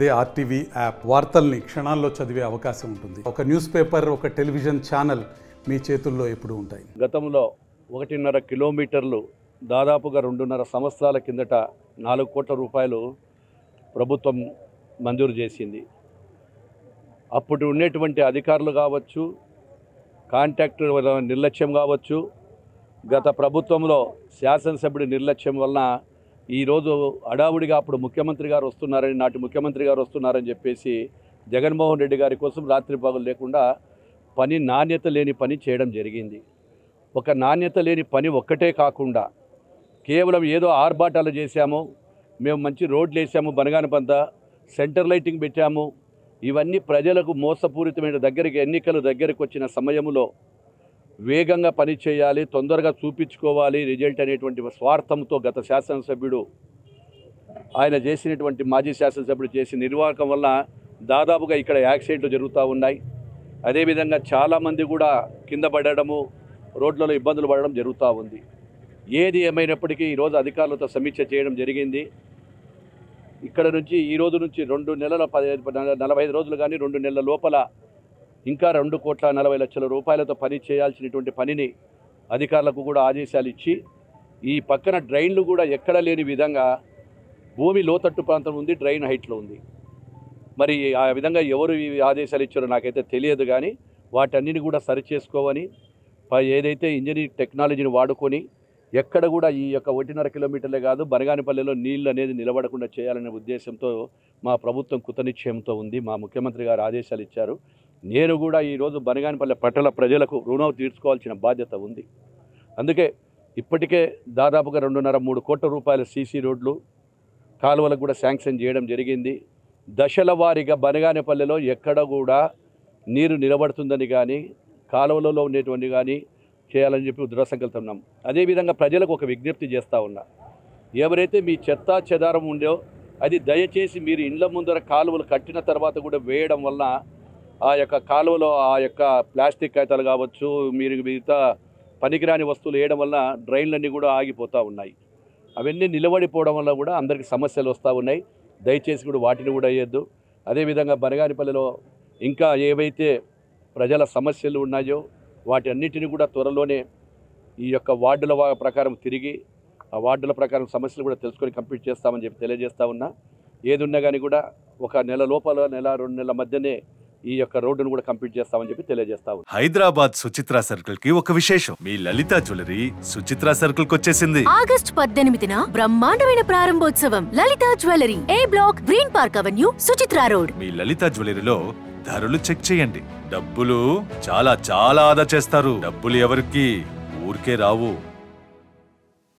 అదే RTV app వార్తల్ని క్షణాల్లో చదివే అవకాశం ఉంటుంది. ఒక న్యూస్ పేపర్, ఒక టెలివిజన్ ఛానల్ మీ చేతుల్లో ఎప్పుడూ ఉంటాయి. గతంలో 1.5 కిలోమీటర్లు దాదాపుగా 2.5 సంవత్సరాల కిందట 4 కోట్ల రూపాయలు ప్రభుత్వం మంజూరు చేసింది. అప్పుడు ఉండేటువంటి అధికారులు కావచ్చు, కాంట్రాక్టర్ నిర్లక్ష్యం కావచ్చు, గత ప్రభుత్వంలో శాసనసభ్యుడి నిర్లక్ష్యం వలన ఈరోజు హడావుడిగా అప్పుడు ముఖ్యమంత్రి గారు వస్తున్నారని, నాటి ముఖ్యమంత్రి గారు వస్తున్నారని చెప్పేసి జగన్మోహన్ రెడ్డి గారి కోసం రాత్రి పగలు లేకుండా నాణ్యత లేని పని చేయడం జరిగింది. ఒక నాణ్యత లేని పని ఒక్కటే కాకుండా కేవలం ఏదో ఆర్భాటాలు చేశాము, మేము మంచి రోడ్లు వేసాము, బనగానపంత సెంటర్ లైటింగ్ పెట్టాము, ఇవన్నీ ప్రజలకు మోసపూరితమైన ఎన్నికలు దగ్గరికి వచ్చిన సమయంలో వేగంగా పని చేయాలి, తొందరగా చూపించుకోవాలి రిజల్ట్ అనేటువంటి స్వార్థంతో గత శాసనసభ్యుడు ఆయన చేసినటువంటి మాజీ శాసనసభ్యుడు చేసిన నిర్వాహకం వల్ల దాదాపుగా ఇక్కడ యాక్సిడెంట్లు జరుగుతూ ఉన్నాయి. అదేవిధంగా చాలామంది కూడా కింద పడడము, రోడ్లలో ఇబ్బందులు పడడం జరుగుతూ ఉంది. ఏది ఏమైనప్పటికీ ఈరోజు అధికారులతో సమీక్ష చేయడం జరిగింది. ఇక్కడ నుంచి ఈ రోజు నుంచి 2 నెలల 45 రోజులు కానీ 2 నెలల లోపల ఇంకా 2,40,00,000 రూపాయలతో పని చేయాల్సినటువంటి పనిని అధికారులకు కూడా ఆదేశాలు ఇచ్చి, ఈ పక్కన డ్రైన్లు కూడా ఎక్కడ లేని విధంగా భూమి లోతట్టు ప్రాంతం ఉంది, డ్రైన్ హైట్లో ఉంది. మరి ఆ విధంగా ఎవరు ఈ ఆదేశాలు ఇచ్చారో నాకైతే తెలియదు, కానీ వాటన్నిటిని కూడా సరిచేసుకోవని, ఏదైతే ఇంజనీరింగ్ టెక్నాలజీని వాడుకొని ఎక్కడ కూడా ఈ యొక్క 1.5 కిలోమీటర్లే కాదు బనగానపల్లెలో నీళ్ళు అనేది నిలబడకుండా చేయాలనే ఉద్దేశంతో మా ప్రభుత్వం కృతనిశ్చయంతో ఉంది. మా ముఖ్యమంత్రి గారు ఆదేశాలు ఇచ్చారు. నేను కూడా ఈరోజు బనగానపల్లె పట్టణ ప్రజలకు రుణం తీర్చుకోవాల్సిన బాధ్యత ఉంది. అందుకే ఇప్పటికే దాదాపుగా 2.5-3 కోట్ల రూపాయల సీసీ రోడ్లు, కాలువలకు కూడా శాంక్షన్ చేయడం జరిగింది. దశల వారీగా బనగానపల్లెలో ఎక్కడ కూడా నీరు నిలబడుతుందని కానీ, కాలువలలో ఉండేటువంటి కానీ చేయాలని చెప్పి దృఢ సంకల్పం ఉన్నాం. అదేవిధంగా ప్రజలకు ఒక విజ్ఞప్తి చేస్తూ ఉన్నా, ఎవరైతే మీ చెత్త చెదారం ఉందో అది దయచేసి మీరు ఇండ్ల ముందర కాలువలు కట్టిన తర్వాత కూడా వేయడం వలన ఆ యొక్క కాలువలో ఆ యొక్క ప్లాస్టిక్ కాగితాలు కావచ్చు, మీరు మిగతా పనికిరాని వస్తువులు వేయడం వలన డ్రైన్లన్నీ కూడా ఆగిపోతూ ఉన్నాయి. అవన్నీ నిలబడిపోవడం వల్ల కూడా అందరికీ సమస్యలు వస్తూ ఉన్నాయి. దయచేసి కూడా వాటిని కూడా వేయద్దు. అదేవిధంగా బనగానపల్లెలో ఇంకా ఏవైతే ప్రజల సమస్యలు ఉన్నాయో వాటి అన్నిటిని కూడా త్వరలోనే ఈ యొక్క వార్డుల ప్రకారం తిరిగి ఆ వార్డుల ప్రకారం సమస్యలు కూడా తెలుసుకొని కంప్లీట్ చేస్తామని చెప్పి తెలియజేస్తా ఉన్నా. ఏది ఉన్నా కానీ కూడా 1 నెల లోపల 1-2 నెలల మధ్యనే ఈ యొక్క రోడ్డును కూడా కంప్లీట్ చేస్తామని చెప్పి తెలియజేస్తా ఉన్నా. హైదరాబాద్ సుచిత్ర సర్కిల్ కి ఒక విశేషం, మీ లలిత జ్యువెలరీ సుచిత్ర సర్కిల్ కి వచ్చేసింది. ఆగస్టు 18న బ్రహ్మాండమైన ప్రారంభోత్సవం. Lalitha jewellery, A block, green park avenue, Suchitra road. మీ లలిత జ్యువెలరీలో ధరలు చెక్ చేయండి. డబ్బులు చాలా చాలా ఆదా చేస్తారు. డబ్బులు ఎవరికి ఊరికే రావు.